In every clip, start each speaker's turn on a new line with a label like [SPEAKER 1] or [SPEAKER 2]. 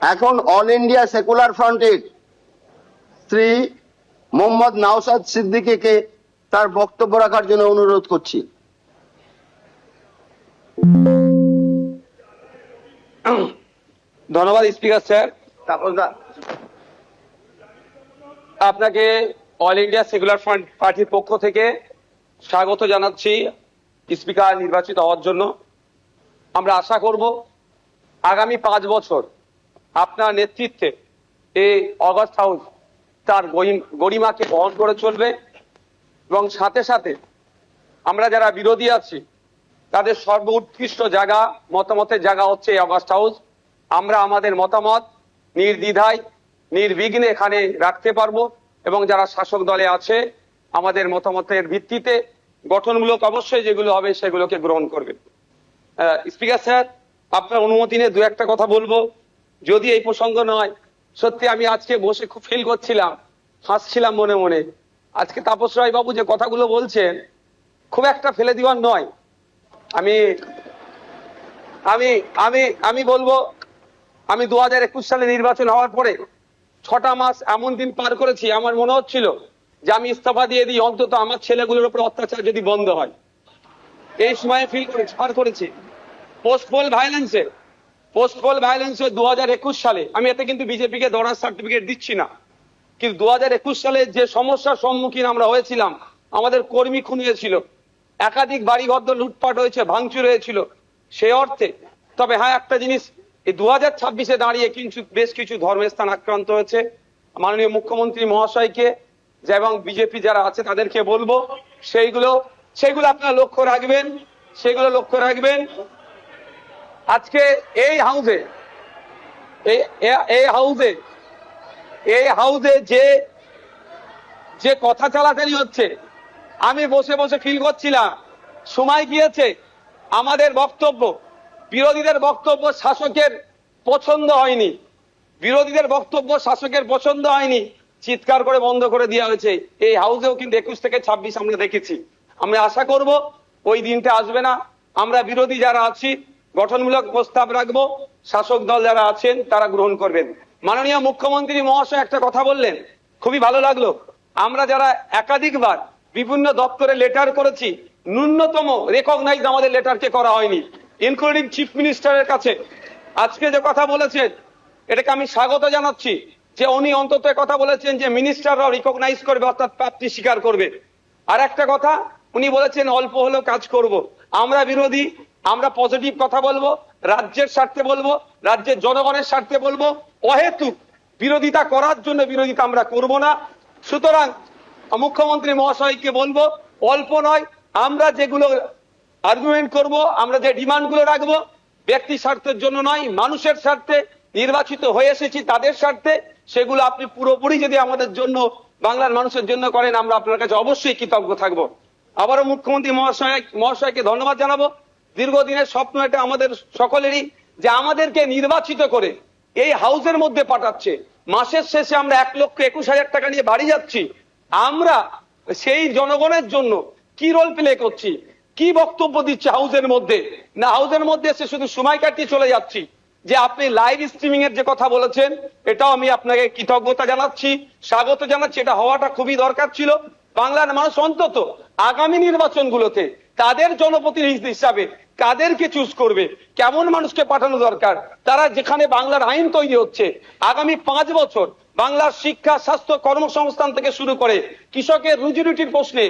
[SPEAKER 1] এখন all India secular ফ্রন্টের শ্রী মোহাম্মদ নওশাদ সিদ্দিকীকে তার বক্তব্য রাখার জন্য অনুরোধ করছি।
[SPEAKER 2] ধন্যবাদ স্পিকার স্যার। আপনাকে অল ইন্ডিয়া সেকুলার ফ্রন্ট পার্টির পক্ষ থেকে স্বাগত জানাচ্ছি স্পিকার নির্বাচিত হওয়ার জন্য। আমরা আশা করব আগামী 5 বছর আপনার নেতৃত্বে এই অগাস্ট হাউস তার গরিমাকে বহন করে চলবে এবং সাথে সাথে আমরা যারা বিরোধী আছি তাদের সর্বোৎকৃষ্ট জায়গা, মতামতের জায়গা হচ্ছে এই অগাস্ট হাউস। আমরা আমাদের মতামত নির্দ্বিধায় নির্বিঘ্নে এখানে রাখতে পারবো এবং যারা শাসক দলে আছে আমাদের মতামতের ভিত্তিতে গঠনমূলক অবশ্যই যেগুলো হবে সেগুলোকে গ্রহণ করবেন। স্পিকার স্যার, আপনার অনুমতি নিয়ে দু একটা কথা বলবো, যদি এই প্রসঙ্গ নয়। সত্যি আমি আজকে বসে খুব ফিল করছিলাম, হাসছিলাম মনে মনে। আজকে তাপস রায় বাবু যে কথাগুলো বলছেন খুব একটা ফেলে দিওয়ার নয়। আমি আমি আমি আমি বলবো, আমি 2021 সালে নির্বাচন হওয়ার পরে 6টা মাস এমন দিন পার করেছি, আমার মনে হচ্ছিল যে আমি ইস্তফা দিয়ে দিই, অন্তত আমার ছেলেগুলোর উপর অত্যাচার যদি বন্ধ হয়। এই সময় ফিল করেছি, পার করেছি। পোস্ট পোল ভায়োলেন্সে 2021 সালে, আমি এতে কিন্তু বিজেপিকে দৌড়ার সার্টিফিকেট দিচ্ছি না, কিন্তু 2021 সালে যে সমস্যার সম্মুখীন আমরা হয়েছিলাম, আমাদের কর্মী খুন হয়েছিল, একাধিক বাড়িঘর লুটপাট হয়েছে, ভাঙচুর হয়েছিল, সেই অর্থে। তবে হ্যাঁ, একটা জিনিস, এই 2026-এ দাঁড়িয়ে কিন্তু বেশ কিছু ধর্মের স্থান আক্রান্ত হয়েছে। মাননীয় মুখ্যমন্ত্রী মহাশয়কে এবং বিজেপি যারা আছে তাদেরকে বলবো সেইগুলো আপনারা লক্ষ্য রাখবেন, সেগুলো লক্ষ্য রাখবেন। আজকে এই হাউসে যে কথা চালাচালি হচ্ছে, আমি বসে বসে ফিল করছিলাম সময় গিয়েছে আমাদের বক্তব্য, বিরোধীদের বক্তব্য শাসকের পছন্দ হয়নি, চিৎকার করে বন্ধ করে দেওয়া হয়েছে। এই হাউসেও কিন্তু 21 থেকে 26 আমরা দেখেছি। আমরা আশা করব ওই দিনটা আসবে না। আমরা বিরোধী যারা আছি গঠনমূলক প্রস্তাব রাখবো, শাসক দল যারা আছেন তারা গ্রহণ করবেন। মাননীয় মুখ্যমন্ত্রী মহাশয় একটা কথা বললেন, খুবই ভালো লাগলো। আমরা যারা একাধিকবার বিভিন্ন দপ্তরে লেটার করেছি, ন্যূনতম রেকগনাইজ আমাদের লেটারকে করা হয়নি, ইনক্লুডিং চিফ মিনিস্টারের কাছে। আজকে যে কথা বলেছেন এটাকে আমি স্বাগত জানাচ্ছি, যে উনি অন্তত কথা বলেছেন যে মিনিস্টাররাও রিকগনাইজ করবে, অর্থাৎ প্রাপ্তি স্বীকার করবে। আর একটা কথা উনি বলেছেন অল্প হলেও কাজ করব। আমরা বিরোধী, আমরা পজিটিভ কথা বলবো, রাজ্যের স্বার্থে বলবো, রাজ্যের জনগণের স্বার্থে বলবো। অহেতুক বিরোধিতা করার জন্য বিরোধিতা আমরা করব না। সুতরাং মুখ্যমন্ত্রী মহাশয়কে বলবো, অল্প নয়, আমরা যেগুলো আর্গুমেন্ট করব, আমরা যে ডিমান্ডগুলো রাখবো, ব্যক্তি স্বার্থের জন্য নয়, মানুষের স্বার্থে, নির্বাচিত হয়ে এসেছি তাদের স্বার্থে, সেগুলো আপনি পুরোপুরি যদি আমাদের জন্য, বাংলার মানুষের জন্য করেন, আমরা আপনার কাছে অবশ্যই কৃতজ্ঞ থাকবো। আবারও মুখ্যমন্ত্রী মহাশয়কে ধন্যবাদ জানাবো। দীর্ঘদিনের স্বপ্ন এটা আমাদের সকলেরই, যে আমাদেরকে নির্বাচিত করে এই হাউসের মধ্যে পাঠাচ্ছে। মাসের শেষে আমরা 1,21,000 টাকা নিয়ে বাড়ি যাচ্ছি। আমরা সেই জনগণের জন্য কি রোল প্লে করছি, কি বক্তব্য দিচ্ছে হাউসের মধ্যে? না, হাউসের মধ্যে এসে শুধু সময় কাটিয়ে চলে যাচ্ছি। যে আপনি লাইভ স্ট্রিমিং এর যে কথা বলেছেন, এটাও আমি আপনাকে কৃতজ্ঞতা জানাচ্ছি, স্বাগত জানাচ্ছি। এটা হওয়াটা খুবই দরকার ছিল। বাংলার মানুষ অন্তত আগামী নির্বাচনগুলোতে তাদের জনপ্রতিনিধি হিসাবে কাদেরকে চুজ করবে, কেমন মানুষকে পাঠানো দরকার, তারা যেখানে বাংলার আইন তৈরি হচ্ছে আগামী 5 বছর বাংলার শিক্ষা, স্বাস্থ্য, কর্মসংস্থান থেকে শুরু করে কৃষকের রুজি রুটির প্রশ্নে,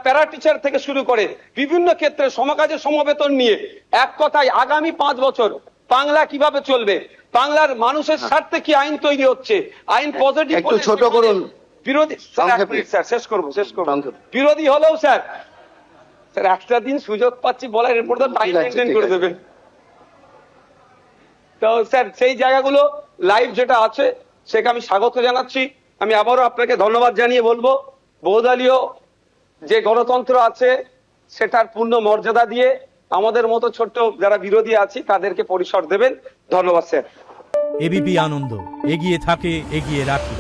[SPEAKER 2] প্যারা টিচার থেকে শুরু করে বিভিন্ন ক্ষেত্রে সমকাজের সমবেতন নিয়ে, এক কথায় আগামী 5 বছর বাংলা কিভাবে চলবে, বাংলার মানুষের স্বার্থে কি আইন তৈরি হচ্ছে, আইন পজিটিভ।
[SPEAKER 1] একটু ছোট করুন।
[SPEAKER 2] বিরোধী স্যার, শেষ করবো। বিরোধী হলেও স্যার একটা দিন সুযোগ পাচ্ছি বলার, এরপর তো টাইম মেনটেন করে দেবেন। তো স্যার সেই জায়গাগুলো লাইভ যেটা আছে সেটা আমি স্বাগত জানাচ্ছি। আমি আবারও আপনাকে ধন্যবাদ জানিয়ে বলবো, বহুদলীয় যে গণতন্ত্র আছে সেটার পূর্ণ মর্যাদা দিয়ে আমাদের মতো ছোট্ট যারা বিরোধী আছি তাদেরকে পরিসর দেবেন। ধন্যবাদ স্যার।
[SPEAKER 3] এবিপি আনন্দ, এগিয়ে থাকে, এগিয়ে রাখে।